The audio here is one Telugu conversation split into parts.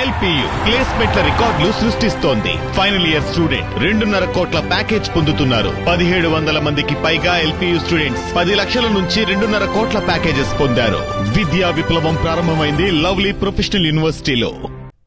ఎల్పియు ప్లేస్మెంట్ల రికార్డులు సృష్టిస్తోంది. ఫైనల్ ఇయర్ స్టూడెంట్ 2.5 కోట్ల ప్యాకేజ్ పొందుతున్నారు. 1700 మందికి పైగా ఎల్పియు స్టూడెంట్స్ 10 లక్షల నుంచి 2.5 కోట్ల ప్యాకేజెస్ పొందారు. విద్యా విప్లవం ప్రారంభమైంది లవ్లీ ప్రొఫెషనల్ యూనివర్సిటీలో.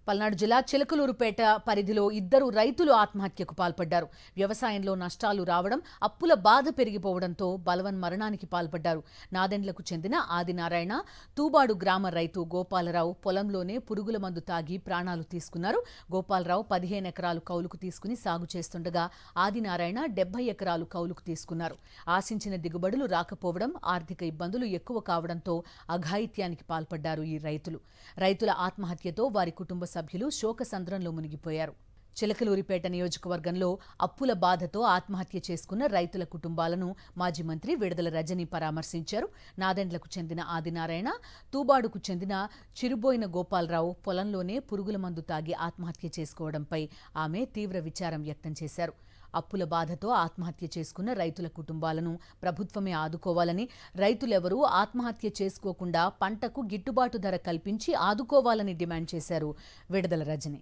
పల్నాడు జిల్లా చిలకలూరుపేట పరిధిలో 2 రైతులు ఆత్మహత్యకు పాల్పడ్డారు. వ్యవసాయంలో నష్టాలు రావడం, అప్పుల బాధ పెరిగిపోవడంతో బలవన్ మరణానికి పాల్పడ్డారు. నాదెండ్లకు చెందిన ఆదినారాయణ, తూబాడు గ్రామ రైతు గోపాలరావు పొలంలోనే పురుగుల మందు తాగి ప్రాణాలు తీసుకున్నారు. గోపాలరావు 15 ఎకరాలు కౌలుకు తీసుకుని సాగు చేస్తుండగా ఆదినారాయణ 70 ఎకరాలు కౌలుకు తీసుకున్నారు. ఆశించిన దిగుబడులు రాకపోవడం, ఆర్థిక ఇబ్బందులు ఎక్కువ కావడంతో అఘాయిత్యానికి పాల్పడ్డారు ఈ రైతులు. రైతుల ఆత్మహత్యతో వారి కుటుంబ సభ్యులు శోకసంద్రంలో మునిగిపోయారు. చిలకలూరిపేట నియోజకవర్గంలో అప్పుల బాధతో ఆత్మహత్య చేసుకున్న రైతుల కుటుంబాలను మాజీ మంత్రి విడుదల రజని పరామర్శించారు. నాదెండ్లకు చెందిన ఆదినారాయణ, తూబాడుకు చెందిన చిరుబోయిన గోపాలరావు పొలంలోనే పురుగుల మందు తాగి ఆత్మహత్య చేసుకోవడంపై ఆమె తీవ్ర విచారం వ్యక్తం చేశారు. అప్పుల బాధతో ఆత్మహత్య చేసుకున్న రైతుల కుటుంబాలను ప్రభుత్వమే ఆదుకోవాలని, రైతులెవరూ ఆత్మహత్య చేసుకోకుండా పంటకు గిట్టుబాటు ధర కల్పించి ఆదుకోవాలని డిమాండ్ చేశారు విడుదల రజని.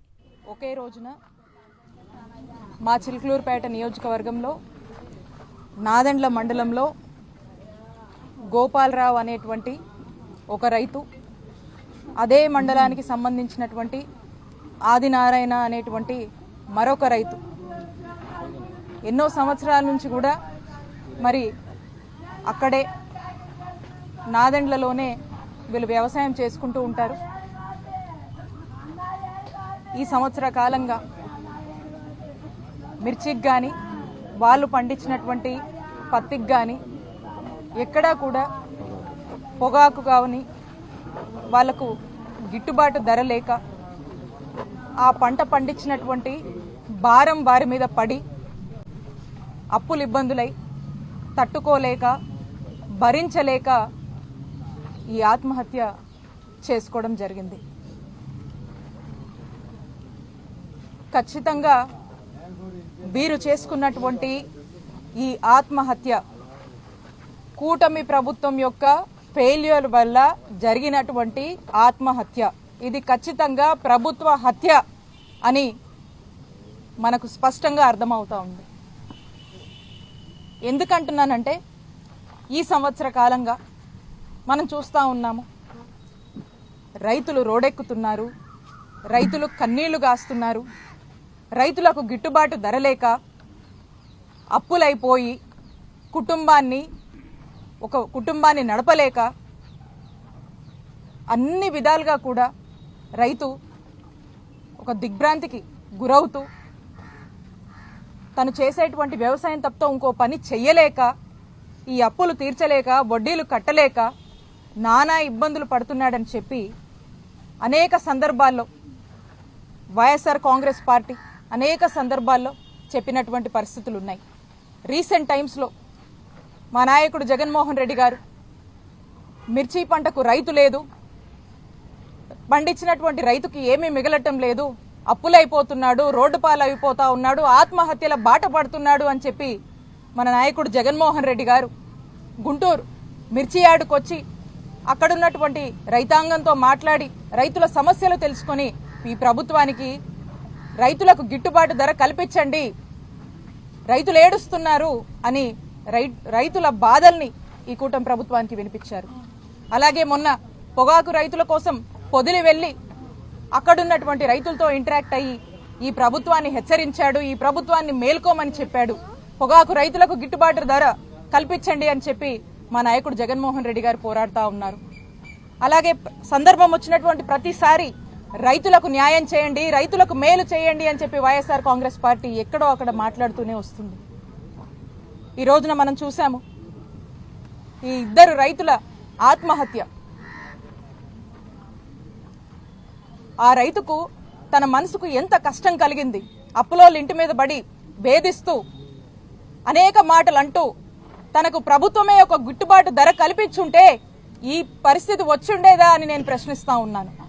ఒకే రోజున మా చిలకలూరుపేట నియోజకవర్గంలో నాదెండ్ల మండలంలో గోపాలరావు అనేటువంటి ఒక రైతు, అదే మండలానికి సంబంధించినటువంటి ఆదినారాయణ అనేటువంటి మరొక రైతు ఎన్నో సంవత్సరాల నుంచి కూడా మరి అక్కడే నాదెండ్లలోనే వీళ్ళు వ్యవసాయం చేసుకుంటూ ఉంటారు. ఈ సంవత్సర కాలంగా మిర్చికి కానీ వాళ్ళు పండించినటువంటి పత్తికి కానీ ఎక్కడా కూడా పొగాకు కానీ వాళ్లకు గిట్టుబాటు ధర లేక ఆ పంట పండించినటువంటి భారం వారి మీద పడి అప్పులు ఇబ్బందులై తట్టుకోలేక భరించలేక ఈ ఆత్మహత్య చేసుకోవడం జరిగింది. ఖచ్చితంగా వీరు చేసుకున్నటువంటి ఈ ఆత్మహత్య కూటమి ప్రభుత్వం యొక్క ఫెయిల్యూర్ వల్ల జరిగినటువంటి ఆత్మహత్య. ఇది ఖచ్చితంగా ప్రభుత్వ హత్య అని మనకు స్పష్టంగా అర్థమవుతా ఉంది. ఎందుకంటున్నానంటే ఈ సంవత్సర కాలంగా మనం చూస్తూ ఉన్నాము, రైతులు రోడెక్కుతున్నారు, రైతులు కన్నీళ్లు గాస్తున్నారు, రైతులకు గిట్టుబాటు ధర లేక అప్పులైపోయి కుటుంబాన్ని నడపలేక అన్ని విధాలుగా కూడా రైతు ఒక దిగ్భ్రాంతికి గురవుతూ తను చేసేటువంటి వ్యవసాయం తప్ప ఇంకో పని చెయ్యలేక, ఈ అప్పులు తీర్చలేక, వడ్డీలు కట్టలేక నానా ఇబ్బందులు పడుతున్నాడని చెప్పి అనేక సందర్భాల్లో వైఎస్ఆర్ కాంగ్రెస్ పార్టీ అనేక సందర్భాల్లో చెప్పినటువంటి పరిస్థితులు ఉన్నాయి. రీసెంట్ టైమ్స్లో మా నాయకుడు జగన్మోహన్ రెడ్డి గారు మిర్చి పంటకు రైతు లేదు, పండించినటువంటి రైతుకి ఏమీ మిగలటం లేదు, అప్పులైపోతున్నాడు, రోడ్డు పాలైపోతా ఉన్నాడు, ఆత్మహత్యల బాట పడుతున్నాడు అని చెప్పి మన నాయకుడు జగన్మోహన్ రెడ్డి గారు గుంటూరు మిర్చి యార్డుకొచ్చి అక్కడున్నటువంటి రైతాంగంతో మాట్లాడి రైతుల సమస్యలు తెలుసుకొని ఈ ప్రభుత్వానికి రైతులకు గిట్టుబాటు ధర కల్పించండి, రైతులు ఏడుస్తున్నారు అని రైతుల బాధల్ని ఈ కూటమి ప్రభుత్వానికి వినిపించారు. అలాగే మొన్న పొగాకు రైతుల కోసం పొదిలి వెళ్లి అక్కడున్నటువంటి రైతులతో ఇంటరాక్ట్ అయ్యి ఈ ప్రభుత్వాన్ని హెచ్చరించాడు, ఈ ప్రభుత్వాన్ని మేల్కోమని చెప్పాడు, పొగాకు రైతులకు గిట్టుబాటు ధర కల్పించండి అని చెప్పి మా నాయకుడు జగన్మోహన్ రెడ్డి గారు పోరాడుతూ ఉన్నారు. అలాగే సందర్భం వచ్చినటువంటి ప్రతిసారి రైతులకు న్యాయం చేయండి, రైతులకు మేలు చేయండి అని చెప్పి వైఎస్ఆర్ కాంగ్రెస్ పార్టీ ఎక్కడో అక్కడ మాట్లాడుతూనే వస్తుంది. ఈ రోజున మనం చూసాము ఈ 2 రైతుల ఆత్మహత్య. ఆ రైతుకు తన మనసుకు ఎంత కష్టం కలిగింది, అప్పులోళ్ళ ఇంటి మీద పడి వేధిస్తూ అనేక మాటలు అంటూ తనకు ప్రభుత్వమే ఒక గిట్టుబాటు ధర కల్పించుంటే ఈ పరిస్థితి వచ్చుండేదా అని నేను ప్రశ్నిస్తా ఉన్నాను.